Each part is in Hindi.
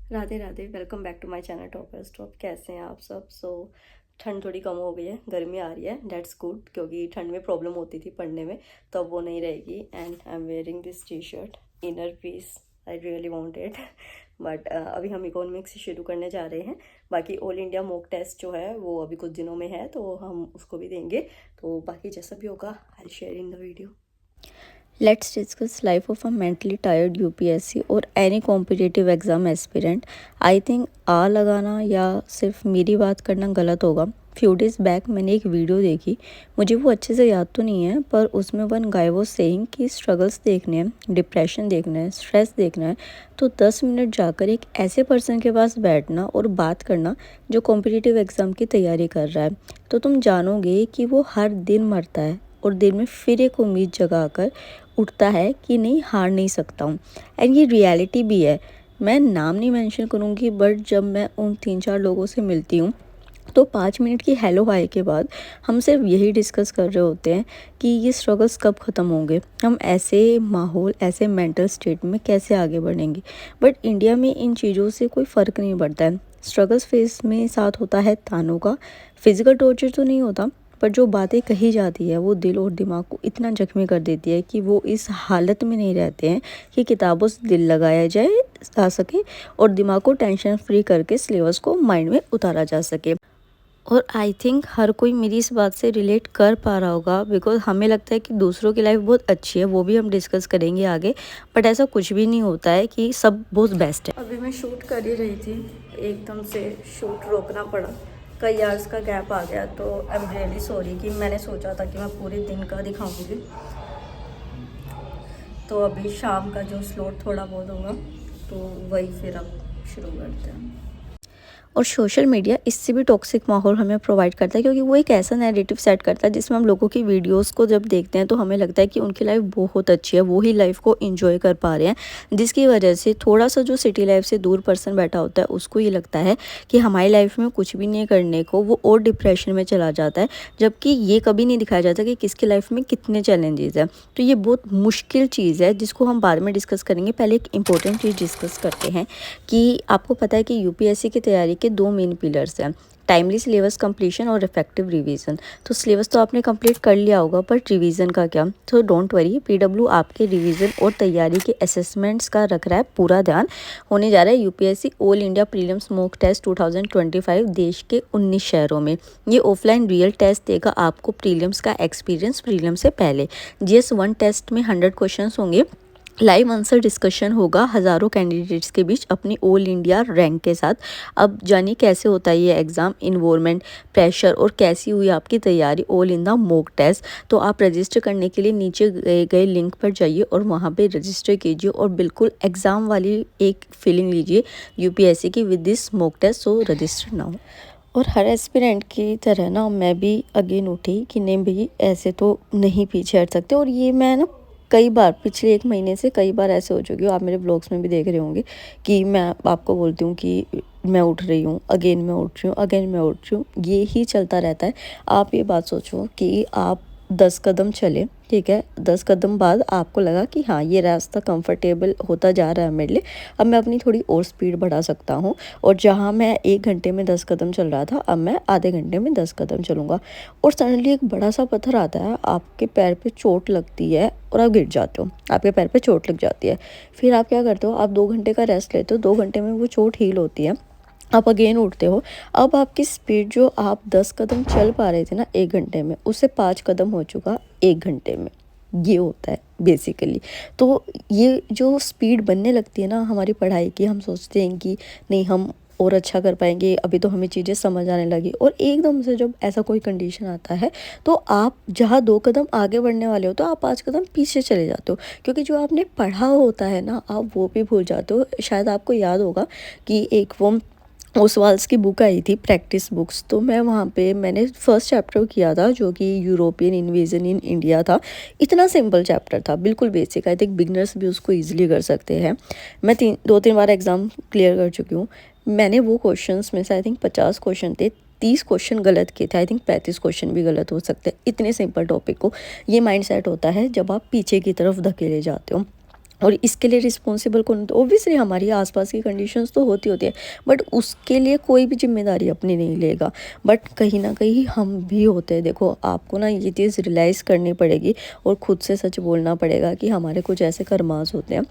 Radhe Radhe. Welcome back to my channel toppers top. कैसे हैं आप सब? ठंड थोड़ी कम हो गई है, गर्मी आ रही है, डेट्स गुड, क्योंकि ठंड में प्रॉब्लम होती थी पढ़ने में, तो अब वो नहीं रहेगी। And I am wearing this T shirt, inner peace, I really want it. But अभी हम इकोनॉमिक्स शुरू करने जा रहे हैं। बाकी ऑल इंडिया मॉक टेस्ट जो है वो अभी कुछ दिनों में है, तो हम उसको भी देंगे। तो बाकी जैसा भी होगा I share in the video. Let's discuss life of a mentally tired UPSC और any competitive exam aspirant. I think आ लगाना या सिर्फ मेरी बात करना गलत होगा। फ्यू डेज़ बैक मैंने एक वीडियो देखी, मुझे वो अच्छे से याद तो नहीं है, पर उसमें वन गाय वाज सेइंग कि स्ट्रगल्स देखने हैं, डिप्रेशन देखना है, स्ट्रेस देखना है, तो 10 मिनट जाकर एक ऐसे पर्सन के पास बैठना और बात करना जो कॉम्पिटिटिव एग्ज़ाम की तैयारी कर रहा है, तो तुम जानोगे कि वो हर दिन मरता है और दिन में फिर एक उम्मीद जगाकर उठता है कि नहीं, हार नहीं सकता हूँ। एंड ये रियलिटी भी है। मैं नाम नहीं मेंशन करूँगी, बट जब मैं उन 3-4 लोगों से मिलती हूँ तो 5 मिनट की हेलो हाय के बाद हम सिर्फ यही डिस्कस कर रहे होते हैं कि ये स्ट्रगल्स कब ख़त्म होंगे, हम ऐसे माहौल, ऐसे मेंटल स्टेट में कैसे आगे बढ़ेंगे। बट इंडिया में इन चीज़ों से कोई फ़र्क नहीं पड़ता है। स्ट्रगल्स फेस में साथ होता है तानों का। फिज़िकल टॉर्चर तो नहीं होता, पर जो बातें कही जाती है वो दिल और दिमाग को इतना जख्मी कर देती है कि वो इस हालत में नहीं रहते हैं कि किताबों से दिल लगाया जा सके और दिमाग को टेंशन फ्री करके सिलेबस को माइंड में उतारा जा सके। और आई थिंक हर कोई मेरी इस बात से रिलेट कर पा रहा होगा, बिकॉज हमें लगता है कि दूसरों की लाइफ बहुत अच्छी है, वो भी हम डिस्कस करेंगे आगे। बट ऐसा कुछ भी नहीं होता है कि सब बहुत बेस्ट है। अभी मैं शूट कर ही रही थी, एकदम से शूट रोकना पड़ा, कई आवर्स का गैप आ गया, तो आई एम रियली सॉरी कि मैंने सोचा था कि मैं पूरे दिन का दिखाऊंगी, तो अभी शाम का जो स्लॉट थोड़ा बहुत होगा तो वही फिर अब शुरू करते हैं। और सोशल मीडिया इससे भी टॉक्सिक माहौल हमें प्रोवाइड करता है, क्योंकि वो एक ऐसा नैरेटिव सेट करता है जिसमें हम लोगों की वीडियोस को जब देखते हैं तो हमें लगता है कि उनकी लाइफ बहुत अच्छी है, वो ही लाइफ को एंजॉय कर पा रहे हैं, जिसकी वजह से थोड़ा सा जो सिटी लाइफ से दूर पर्सन बैठा होता है उसको ये लगता है कि हमारी लाइफ में कुछ भी नहीं करने को, वो और डिप्रेशन में चला जाता है। जबकि ये कभी नहीं दिखाया जाता कि किसकी लाइफ में कितने चैलेंजेस हैं। तो ये बहुत मुश्किल चीज़ है जिसको हम बाद में डिस्कस करेंगे। पहले एक इंपॉर्टेंट चीज़ डिस्कस करते हैं कि आपको पता है कि यूपीएससी की तैयारी के 2 मेन पिलर्स हैं, टाइमली सिलेबस कंप्लीशन और इफेक्टिव रिवीजन। तो सिलेबस तो आपने कंप्लीट कर लिया होगा, पर रिवीजन का क्या? तो डोंट वरी, पीडब्ल्यू आपके रिवीजन और तैयारी के असेसमेंट्स का रख रहा है पूरा ध्यान। होने जा रहा है UPSC all India prelims mock test 2025 देश के 19 शहरों में। ये ऑफलाइन रियल टेस्ट देगा आपको प्रीलिम्स का एक्सपीरियंस प्रीलिम्स से पहले। जीएस 1 टेस्ट में 100 क्वेश्चन होंगे, लाइव आंसर डिस्कशन होगा हज़ारों कैंडिडेट्स के बीच अपनी ऑल इंडिया रैंक के साथ। अब जानिए कैसे होता है ये एग्ज़ाम, इन्वायरमेंट, प्रेशर और कैसी हुई आपकी तैयारी all in the mock test. तो आप रजिस्टर करने के लिए नीचे गए लिंक पर जाइए और वहाँ पे रजिस्टर कीजिए और बिल्कुल एग्ज़ाम वाली एक फीलिंग लीजिए यूपीएससी की with this mock test. So register now. और हर एस्पिरेंट की तरह ना मैं भी अगेन उठी कि नहीं भाई, ऐसे तो नहीं पीछे हट सकते। और ये मैं ना कई बार पिछले 1 महीने से कई बार ऐसे हो चुकी हूँ, आप मेरे ब्लॉग्स में भी देख रहे होंगे कि मैं आपको बोलती हूँ कि मैं उठ रही हूँ, अगेन मैं उठ रही हूँ, अगेन मैं उठ रही हूँ, ये ही चलता रहता है। आप ये बात सोचो कि आप 10 कदम चले, ठीक है, 10 कदम बाद आपको लगा कि हाँ ये रास्ता कंफर्टेबल होता जा रहा है मेरे लिए, अब मैं अपनी थोड़ी और स्पीड बढ़ा सकता हूँ। और जहाँ मैं 1 घंटे में 10 कदम चल रहा था, अब मैं आधे घंटे में 10 कदम चलूँगा। और सडनली एक बड़ा सा पत्थर आता है, आपके पैर पे चोट लगती है और आप गिर जाते हो, आपके पैर पे चोट लग जाती है। फिर आप क्या करते हो? आप 2 घंटे का रेस्ट लेते हो, 2 घंटे में वो चोट हील होती है, आप अगेन उठते हो। अब आपकी स्पीड जो आप 10 कदम चल पा रहे थे ना 1 घंटे में, उससे 5 कदम हो चुका 1 घंटे में। ये होता है बेसिकली। तो ये जो स्पीड बनने लगती है ना हमारी पढ़ाई की, हम सोचते हैं कि नहीं हम और अच्छा कर पाएंगे, अभी तो हमें चीज़ें समझ आने लगी, और एकदम से जब ऐसा कोई कंडीशन आता है तो आप जहाँ 2 कदम आगे बढ़ने वाले हो तो आप 5 कदम पीछे चले जाते हो, क्योंकि जो आपने पढ़ा होता है ना आप वो भी भूल जाते हो। शायद आपको याद होगा कि एक वो ओसवाल्स की बुक आई थी, प्रैक्टिस बुक्स, तो मैं वहाँ पे मैंने फर्स्ट चैप्टर किया था जो कि यूरोपियन इन्वेजन इन इंडिया था। इतना सिंपल चैप्टर था, बिल्कुल बेसिक, आई थिंक बिगनर्स भी उसको ईजिली कर सकते हैं। मैं 2-3 बार एग्ज़ाम क्लियर कर चुकी हूँ। मैंने वो क्वेश्चंस में से आई थिंक 50 क्वेश्चन थे, 30 क्वेश्चन गलत किए थे, आई थिंक 35 क्वेश्चन भी गलत हो सकते हैं। इतने सिंपल टॉपिक को ये माइंड सेट होता है जब आप पीछे की तरफ धकेले जाते हो। और इसके लिए रिस्पॉन्सिबल कौन होता है? ऑब्वियसली हमारी आसपास की कंडीशंस तो होती है, बट उसके लिए कोई भी जिम्मेदारी अपनी नहीं लेगा। बट कहीं ना कहीं हम भी होते हैं। देखो, आपको ना ये चीज़ रियलाइज़ करनी पड़ेगी और ख़ुद से सच बोलना पड़ेगा कि हमारे कुछ ऐसे कर्मास होते हैं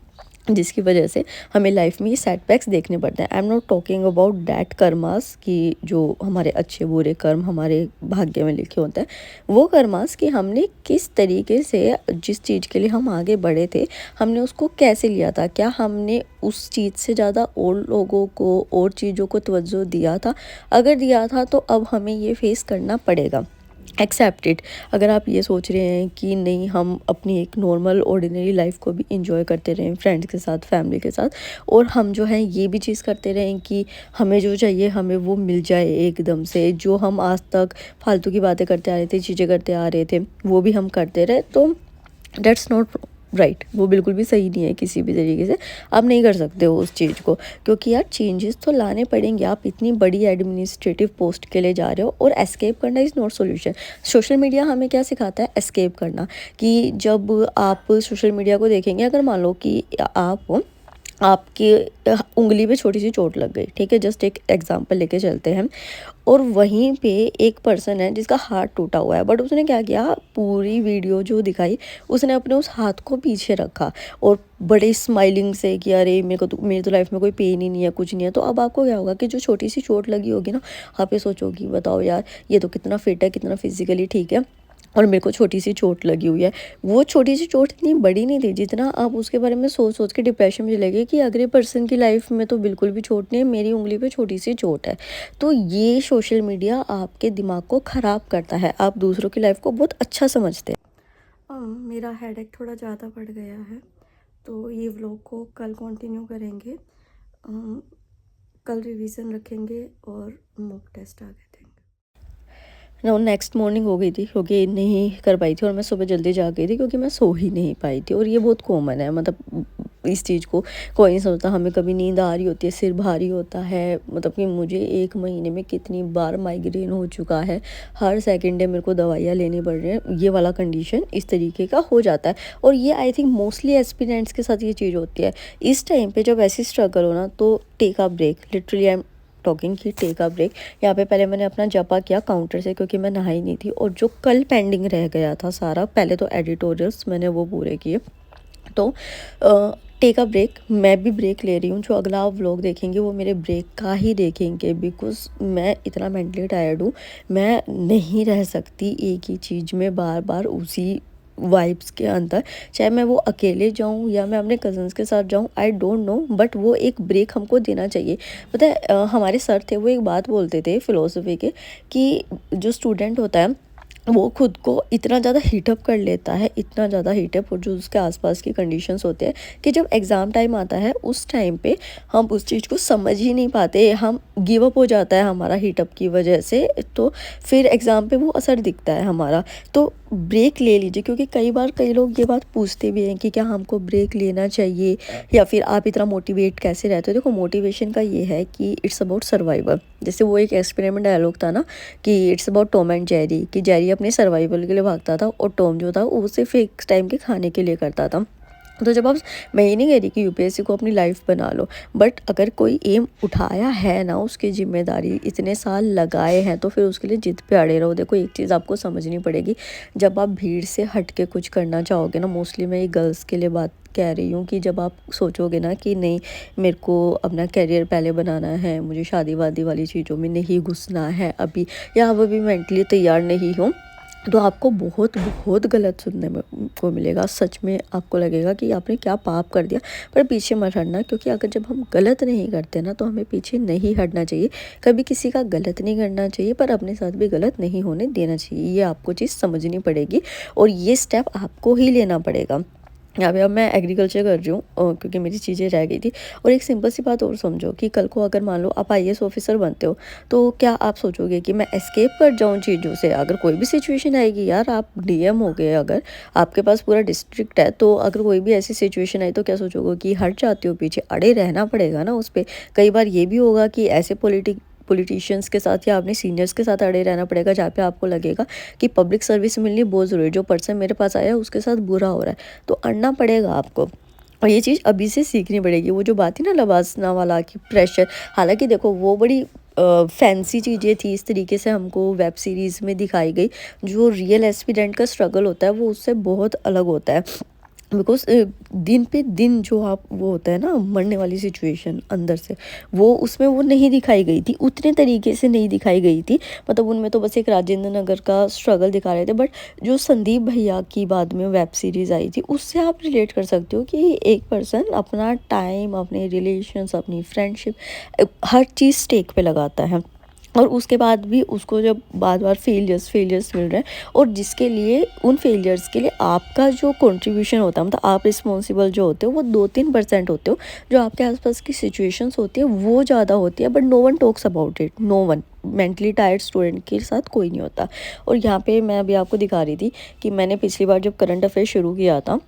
जिसकी वजह से हमें लाइफ में ये सेटबैक्स देखने पड़ते हैं। I am not talking about that karmas कि जो हमारे अच्छे बुरे कर्म हमारे भाग्य में लिखे होते हैं, वो कर्मास कि हमने किस तरीके से जिस चीज़ के लिए हम आगे बढ़े थे, हमने उसको कैसे लिया था। क्या हमने उस चीज़ से ज़्यादा और लोगों को और चीज़ों को तवज्जो दिया था? अगर दिया था तो अब हमें ये फेस करना पड़ेगा। Accept it. अगर आप ये सोच रहे हैं कि नहीं, हम अपनी एक नॉर्मल ऑर्डिनरी लाइफ को भी इंजॉय करते रहें फ्रेंड्स के साथ, फैमिली के साथ, और हम जो है ये भी चीज़ करते रहें कि हमें जो चाहिए हमें वो मिल जाए एकदम से, जो हम आज तक फालतू की बातें करते आ रहे थे, चीज़ें करते आ रहे थे, वो भी हम करते रहे, तो डेट्स नॉट राइट। वो बिल्कुल भी सही नहीं है। किसी भी तरीके से आप नहीं कर सकते हो उस चीज़ को, क्योंकि यार चेंजेस तो लाने पड़ेंगे। आप इतनी बड़ी एडमिनिस्ट्रेटिव पोस्ट के लिए जा रहे हो, और एस्केप करना is not solution. Social media हमें क्या सिखाता है? एस्केप करना। कि जब आप सोशल मीडिया को देखेंगे, अगर मान लो कि आपकी उंगली पे छोटी सी चोट लग गई, ठीक है, जस्ट एक एग्जांपल लेके चलते हैं, और वहीं पे एक पर्सन है जिसका हाथ टूटा हुआ है, बट उसने क्या किया, पूरी वीडियो जो दिखाई उसने अपने उस हाथ को पीछे रखा और बड़े स्माइलिंग से कि अरे मेरी तो लाइफ में कोई पेन ही नहीं है, कुछ नहीं है। तो अब आपको क्या होगा कि जो छोटी सी चोट लगी होगी ना, आप ये सोचोगी बताओ यार, ये तो कितना फिट है, कितना फिजिकली ठीक है, और मेरे को छोटी सी चोट लगी हुई है। वो छोटी सी चोट इतनी बड़ी नहीं थी जितना आप उसके बारे में सोच सोच के डिप्रेशन में चले गए कि अगले पर्सन की लाइफ में तो बिल्कुल भी चोट नहीं है, मेरी उंगली पे छोटी सी चोट है। तो ये सोशल मीडिया आपके दिमाग को ख़राब करता है। आप दूसरों की लाइफ को बहुत अच्छा समझते हैं। मेरा हेडेक थोड़ा ज़्यादा बढ़ गया है, तो ये व्लॉग को कल कंटिन्यू करेंगे। कल रिवीजन रखेंगे और मॉक टेस्ट आगे देंगे। नेक्स्ट मॉर्निंग हो गई थी, क्योंकि नहीं कर पाई थी, और मैं सुबह जल्दी जा गई थी क्योंकि मैं सो ही नहीं पाई थी। और ये बहुत कॉमन है, मतलब इस चीज़ को कोई नहीं सोचता। हमें कभी नींद आ रही होती है, सिर भारी होता है, मतलब कि मुझे 1 महीने में कितनी बार माइग्रेन हो चुका है, हर सेकेंड डे मेरे को दवाइयाँ लेनी पड़ रही हैं। ये वाला कंडीशन इस तरीके का हो जाता है, और ये आई थिंक मोस्टली एस्पिरेंट्स के साथ ये चीज़ होती है। इस टाइम पे जब ऐसी स्ट्रगल हो ना, तो take a break. Literally I am talking की टेक अ ब्रेक। यहाँ पे पहले मैंने अपना जपा किया काउंटर से, क्योंकि मैं नहाई नहीं थी, और जो कल पेंडिंग रह गया था सारा, पहले तो एडिटोरियल्स मैंने वो पूरे किए। तो टेक अ ब्रेक, मैं भी ब्रेक ले रही हूँ। जो अगला आप व्लॉग देखेंगे वो मेरे ब्रेक का ही देखेंगे, बिकॉज मैं इतना मेंटली टायर्ड हूँ। मैं नहीं रह सकती एक ही चीज़ में बार बार उसी वाइब्स के अंदर, चाहे मैं वो अकेले जाऊँ या मैं अपने कज़न्स के साथ जाऊँ, आई डोंट नो, बट वो एक ब्रेक हमको देना चाहिए। पता है, हमारे सर थे, वो एक बात बोलते थे फ़िलोसफ़ी के, कि जो स्टूडेंट होता है वो खुद को इतना ज़्यादा हीटअप कर लेता है, इतना ज़्यादा हीटअप, और जो उसके आसपास की कंडीशंस होते हैं, कि जब एग्ज़ाम टाइम आता है उस टाइम पे हम उस चीज़ को समझ ही नहीं पाते, हम गिव अप हो जाता है हमारा हीटअप की वजह से। तो फिर एग्ज़ाम पे वो असर दिखता है हमारा। तो ब्रेक ले लीजिए, क्योंकि कई बार कई लोग ये बात पूछते भी हैं कि क्या हमको ब्रेक लेना चाहिए, या फिर आप इतना मोटिवेट कैसे रहते हो। देखो, मोटिवेशन का ये है कि इट्स अबाउट सर्वाइवल। जैसे वो एक एक्सपेरिमेंट डायलॉग था ना, कि it's about Tom and Jerry, कि जेरी अपने सर्वाइवल के लिए भागता था, और टॉम जो था वो सिर्फ एक टाइम के खाने के लिए करता था। तो जब आप, मैं ये नहीं कह रही कि यूपीएससी को अपनी लाइफ बना लो, बट अगर कोई एम उठाया है ना, उसकी जिम्मेदारी इतने साल लगाए हैं, तो फिर उसके लिए जिद पे अड़े रहो। देखो, एक चीज़ आपको समझनी पड़ेगी, जब आप भीड़ से हट के कुछ करना चाहोगे ना, मोस्टली मैं ये गर्ल्स के लिए बात कह रही हूँ, कि जब आप सोचोगे ना कि नहीं, मेरे को अपना करियर पहले बनाना है, मुझे शादी वादी वाली चीज़ों में नहीं घुसना है अभी, या अब अभी मेंटली तैयार नहीं हूँ, तो आपको बहुत बहुत गलत सुनने में को मिलेगा। सच में आपको लगेगा कि आपने क्या पाप कर दिया। पर पीछे मत हटना, क्योंकि अगर जब हम गलत नहीं करते ना, तो हमें पीछे नहीं हटना चाहिए। कभी किसी का गलत नहीं करना चाहिए, पर अपने साथ भी गलत नहीं होने देना चाहिए। ये आपको चीज़ समझनी पड़ेगी, और ये स्टेप आपको ही लेना पड़ेगा। यहाँ पे अब मैं एग्रीकल्चर कर रही हूँ, क्योंकि मेरी चीज़ें रह गई थी। और एक सिंपल सी बात और समझो, कि कल को अगर मान लो आप आईएएस ऑफिसर बनते हो, तो क्या आप सोचोगे कि मैं एस्केप कर जाऊँ चीज़ों से? अगर कोई भी सिचुएशन आएगी, यार आप डीएम हो गए, अगर आपके पास पूरा डिस्ट्रिक्ट है, तो अगर कोई भी ऐसी सिचुएशन आई, तो क्या सोचोगे कि हट जाते हो पीछे? अड़े रहना पड़ेगा ना उस पर। कई बार ये भी होगा कि ऐसे पॉलिटिशियंस के साथ या अपने सीनियर्स के साथ अड़े रहना पड़ेगा, जहाँ पे आपको लगेगा कि पब्लिक सर्विस मिलनी बहुत ज़रूरी है, जो पर्सन मेरे पास आया है उसके साथ बुरा हो रहा है, तो अड़ना पड़ेगा आपको। और ये चीज़ अभी से सीखनी पड़ेगी। वो जो बात थी ना लवासना वाला कि प्रेशर, हालाँकि देखो वो बड़ी फैंसी चीज़ें थी, इस तरीके से हमको वेब सीरीज़ में दिखाई गई। जो रियल एस्पिरेंट का स्ट्रगल होता है वो उससे बहुत अलग होता है। बिकॉज़ दिन पे दिन जो आप वो होता है ना मरने वाली सिचुएशन अंदर से, वो उसमें वो नहीं दिखाई गई थी, उतने तरीके से नहीं दिखाई गई थी। मतलब उनमें तो बस एक राजेंद्र नगर का स्ट्रगल दिखा रहे थे, बट जो संदीप भैया की बाद में वेब सीरीज़ आई थी उससे आप रिलेट कर सकते हो कि एक पर्सन अपना टाइम, अपने रिलेशंस, अपनी फ्रेंडशिप हर चीज़ स्टेक पे लगाता है, और उसके बाद भी उसको जब बार-बार फेलियर्स मिल रहे हैं, और जिसके लिए उन फेलियर्स के लिए आपका जो कंट्रीब्यूशन होता है, मतलब आप रिस्पॉन्सिबल जो होते हो वो 2-3% होते हो। जो आपके आसपास की सिचुएशंस होती है वो ज़्यादा होती है, but no one talks about it, no one. Mentally tired student के साथ कोई नहीं होता। और यहाँ पे मैं अभी आपको दिखा रही थी कि मैंने पिछली बार जब करंट अफेयर शुरू किया था,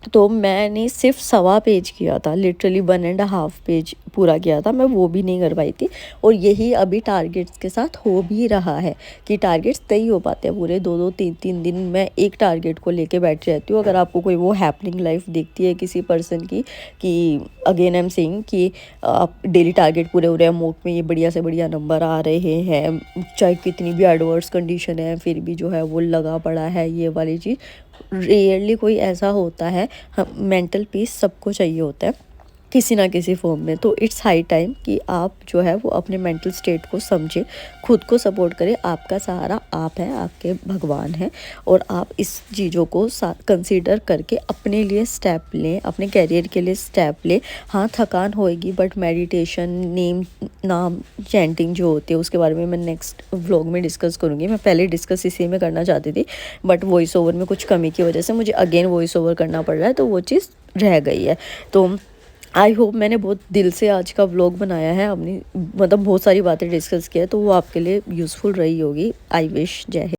तो मैंने सिर्फ सवा पेज किया था, लिटरली 1.5 पेज पूरा किया था, मैं वो भी नहीं कर पाई थी। और यही अभी टारगेट्स के साथ हो भी रहा है कि टारगेट्स तय हो पाते हैं पूरे 2-2 3-3 दिन। मैं एक टारगेट को लेके बैठ जाती हूँ। अगर आपको कोई वो हैपनिंग लाइफ दिखती है किसी पर्सन की, कि अगेन आई एम सेइंग कि आप डेली टारगेट पूरे हो रहे हैं, मोड में ये बढ़िया से बढ़िया नंबर आ रहे हैं, चाहे कितनी भी एडवर्स कंडीशन है फिर भी जो है वो लगा पड़ा है, ये वाली चीज़ रेयरली कोई ऐसा होता है। हम मेंटल पीस सबको चाहिए होता है किसी ना किसी फॉर्म में। तो इट्स हाई टाइम कि आप जो है वो अपने मेंटल स्टेट को समझें, खुद को सपोर्ट करें। आपका सहारा आप है, आपके भगवान हैं, और आप इस चीज़ों को कंसीडर करके अपने लिए स्टेप लें, अपने कैरियर के लिए स्टेप लें। हाँ, थकान होएगी, बट मेडिटेशन, नाम चैंटिंग जो होती है उसके बारे में मैं नेक्स्ट व्लॉग में डिस्कस करूँगी। मैं पहले डिस्कस इसी में करना चाहती थी, बट वॉइस ओवर में कुछ कमी की वजह से मुझे अगेन वॉइस ओवर करना पड़ रहा है, तो वो चीज़ रह गई है। तो आई होप मैंने बहुत दिल से आज का व्लॉग बनाया है, अपनी मतलब बहुत सारी बातें डिस्कस किया है, तो वो आपके लिए यूज़फुल रही होगी। I wish. जय हिंद।